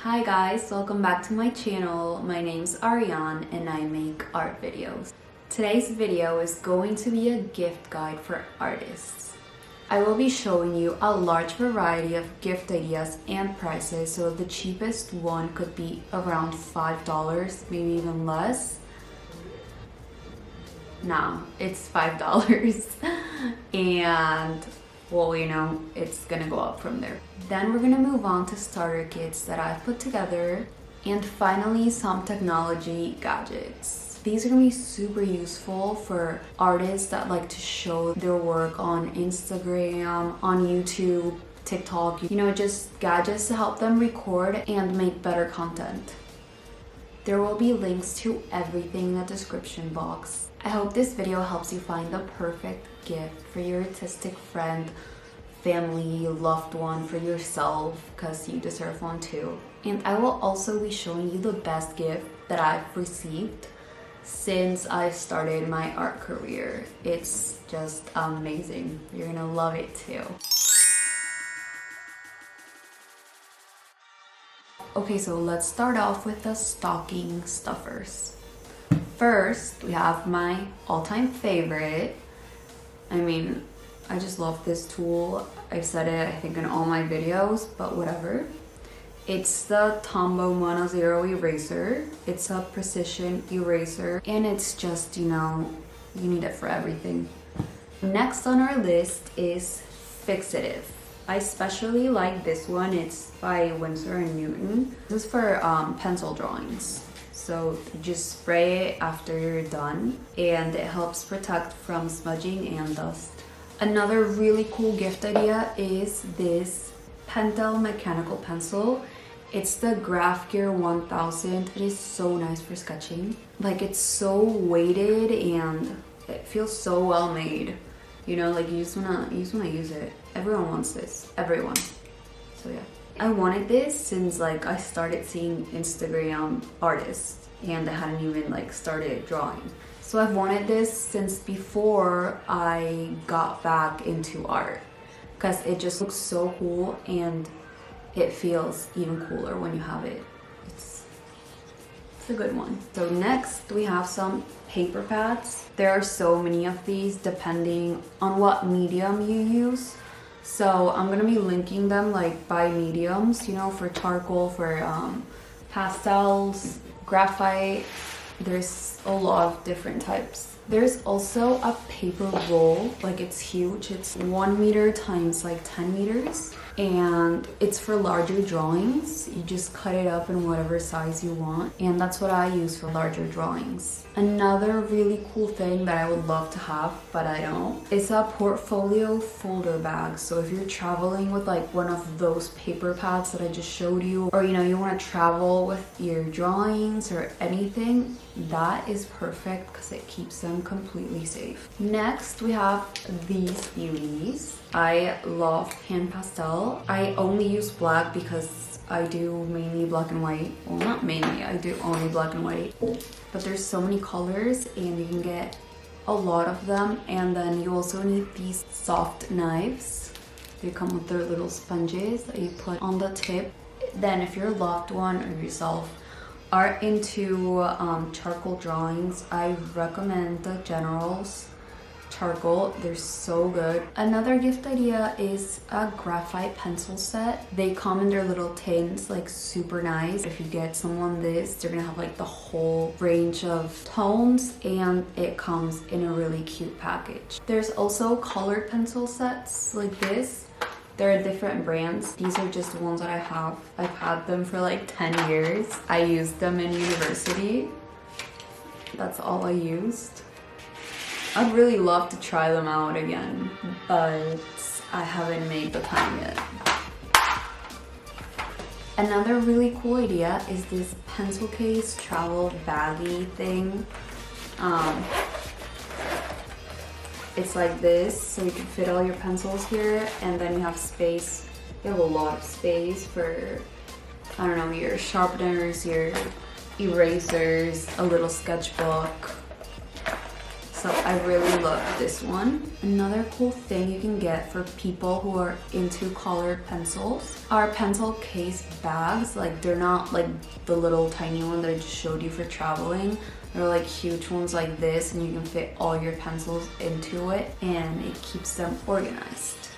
Hi guys, welcome back to my channel. My name's Ariane and I make art videos. Today's video is going to be a gift guide for artists. I will be showing you a large variety of gift ideas and prices, so the cheapest one could be around $5, maybe even less. No, it's $5 and well, you know, it's gonna go up from there. Then we're gonna move on to starter kits that I've put together, and finally some technology gadgets. These are gonna be super useful for artists that like to show their work on Instagram, on YouTube, TikTok, you know, just gadgets to help them record and make better content. There will be links to everything in the description box. I hope this video helps you find the perfect gift for your artistic friend, family, loved one, for yourself, because you deserve one too. And I will also be showing you the best gift that I've received since I started my art career. It's just amazing. You're gonna love it too. Okay, so let's start off with the stocking stuffers. First, we have my all-time favorite. I mean, I just love this tool. I've said it, I think, in all my videos, but whatever. It's the Tombow Mono Zero eraser. It's a precision eraser, and it's just, you know, you need it for everything. Next on our list is Fixative. I especially like this one. It's by Winsor & Newton. This is for pencil drawings. So you just spray it after you're done, and it helps protect from smudging and dust. Another really cool gift idea is this Pentel mechanical pencil. It's the Graph Gear 1000. It is so nice for sketching. Like, it's so weighted and it feels so well made. You know, like you just wanna use it. Everyone wants this. Everyone. So yeah. I wanted this since like I started seeing Instagram artists and I hadn't even like started drawing. So I've wanted this since before I got back into art, because it just looks so cool and it feels even cooler when you have it. It's a good one. So next we have some paper pads. There are so many of these depending on what medium you use. So I'm gonna be linking them like by mediums, you know, for charcoal, for pastels, graphite. There's a lot of different types. There's also a paper roll, like it's huge. It's 1 meter times like 10 meters. And it's for larger drawings. You just cut it up in whatever size you want, and that's what I use for larger drawings. Another really cool thing that I would love to have, but I don't, is a portfolio folder bag. So if you're traveling with like one of those paper pads that I just showed you, or you know, you want to travel with your drawings or anything, that is perfect because it keeps them completely safe. Next we have these beauties. I love hand pastel. I only use black because I do mainly black and white. Well, not mainly, I do only black and white. But there's so many colors and you can get a lot of them. And then you also need these soft knives. They come with their little sponges that you put on the tip. Then if your loved one or yourself are into charcoal drawings, I recommend the General's charcoal. They're so good. Another gift idea is a graphite pencil set. They come in their little tins, like super nice. If you get someone this, they're gonna have like the whole range of tones, and it comes in a really cute package. There's also colored pencil sets like this. There are different brands. These are just the ones that I have. I've had them for like 10 years. I used them in university. That's all I used. I'd really love to try them out again, but I haven't made the time yet. Another really cool idea is this pencil case travel baggy thing. It's like this, so you can fit all your pencils here, and then you have space. You have a lot of space for, I don't know, your sharpeners, your erasers, a little sketchbook, So I really love this one. Another cool thing you can get for people who are into colored pencils are pencil case bags. Like, they're not like the little tiny one that I just showed you for traveling. They're like huge ones like this, and you can fit all your pencils into it, and it keeps them organized.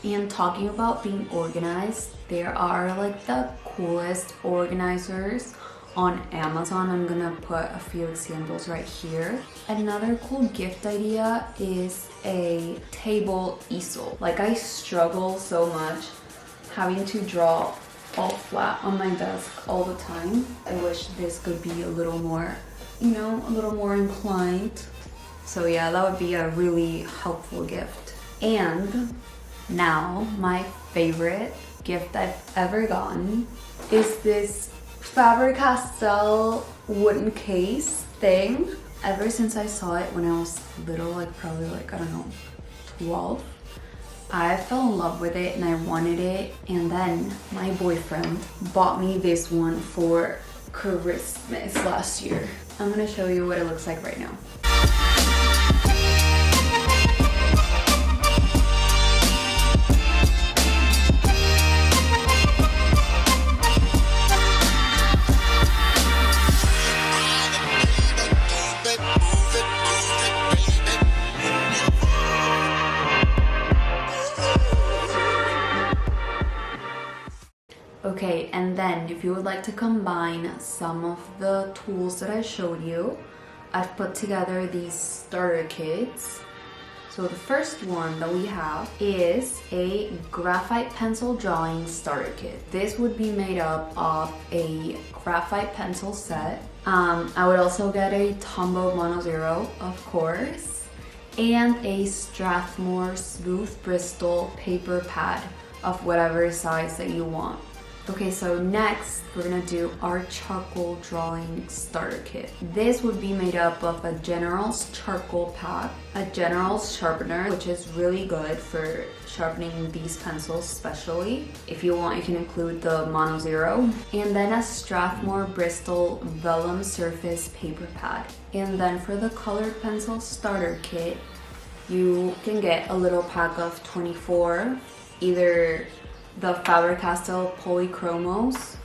And talking about being organized, there are like the coolest organizers on Amazon. I'm gonna put a few examples right here. Another cool gift idea is a table easel. Like, I struggle so much having to draw all flat on my desk all the time. I wish this could be a little more, you know, a little more inclined. So yeah, that would be a really helpful gift. And now my favorite gift I've ever gotten is this FABER-CASTELL wooden case thing. Ever since I saw it when I was little, like probably like, I don't know, 12, I fell in love with it and I wanted it. And then my boyfriend bought me this one for Christmas last year. I'm gonna show you what it looks like right now. Okay, and then if you would like to combine some of the tools that I showed you, I've put together these starter kits. So the first one that we have is a graphite pencil drawing starter kit. This would be made up of a graphite pencil set. I would also get a Tombow Mono Zero, of course, and a Strathmore smooth Bristol paper pad of whatever size that you want. Okay, so next we're gonna do our charcoal drawing starter kit. This would be made up of a General's charcoal pack, a General's sharpener, which is really good for sharpening these pencils especially. If you want, you can include the Mono Zero. And then a Strathmore Bristol vellum surface paper pad. And then for the colored pencil starter kit, you can get a little pack of 24, either the FABER-CASTELL Polychromos.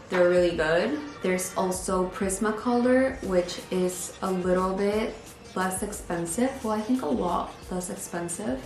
They're really good. There's also Prismacolor, which is a little bit less expensive. Well, I think a lot less expensive.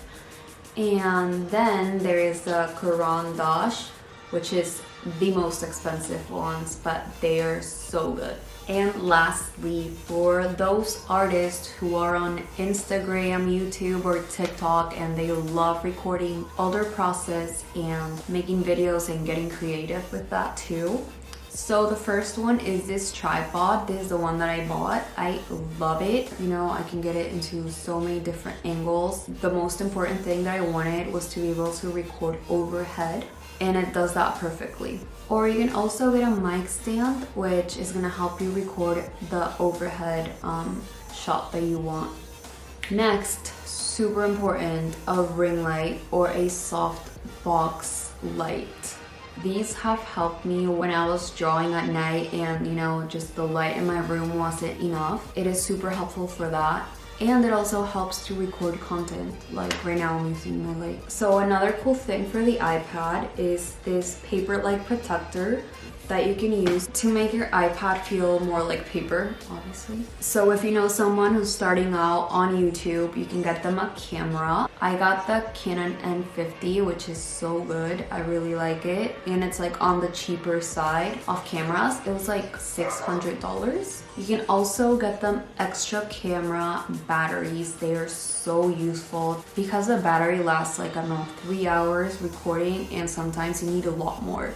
And then there is the Caran d'Ache, which is the most expensive ones, but they are so good. And lastly, for those artists who are on Instagram, YouTube, or TikTok and they love recording all their process and making videos and getting creative with that too. So the first one is this tripod. This is the one that I bought. I love it. You know, I can get it into so many different angles. The most important thing that I wanted was to be able to record overhead, and it does that perfectly. Or you can also get a mic stand, which is gonna help you record the overhead shot that you want. Next, super important, a ring light or a soft box light. These have helped me when I was drawing at night and, you know, just the light in my room wasn't enough. It is super helpful for that. And it also helps to record content, like right now I'm using my light. So another cool thing for the iPad is this paper-like protector that you can use to make your iPad feel more like paper, obviously. So if you know someone who's starting out on YouTube, you can get them a camera. I got the Canon N50, which is so good. I really like it. And it's like on the cheaper side of cameras. It was like $600. You can also get them extra camera batteries. They are so useful because the battery lasts like, I don't know, 3 hours recording, and sometimes you need a lot more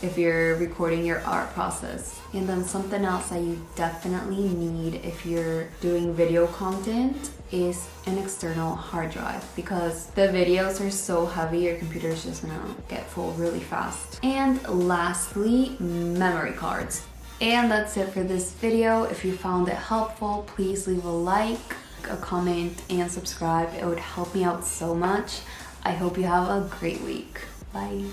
if you're recording your art process. And then something else that you definitely need if you're doing video content is an external hard drive, because the videos are so heavy, your computer's just gonna get full really fast. And lastly, memory cards. And that's it for this video. If you found it helpful, please leave a like, a comment, and subscribe. It would help me out so much. I hope you have a great week. Bye.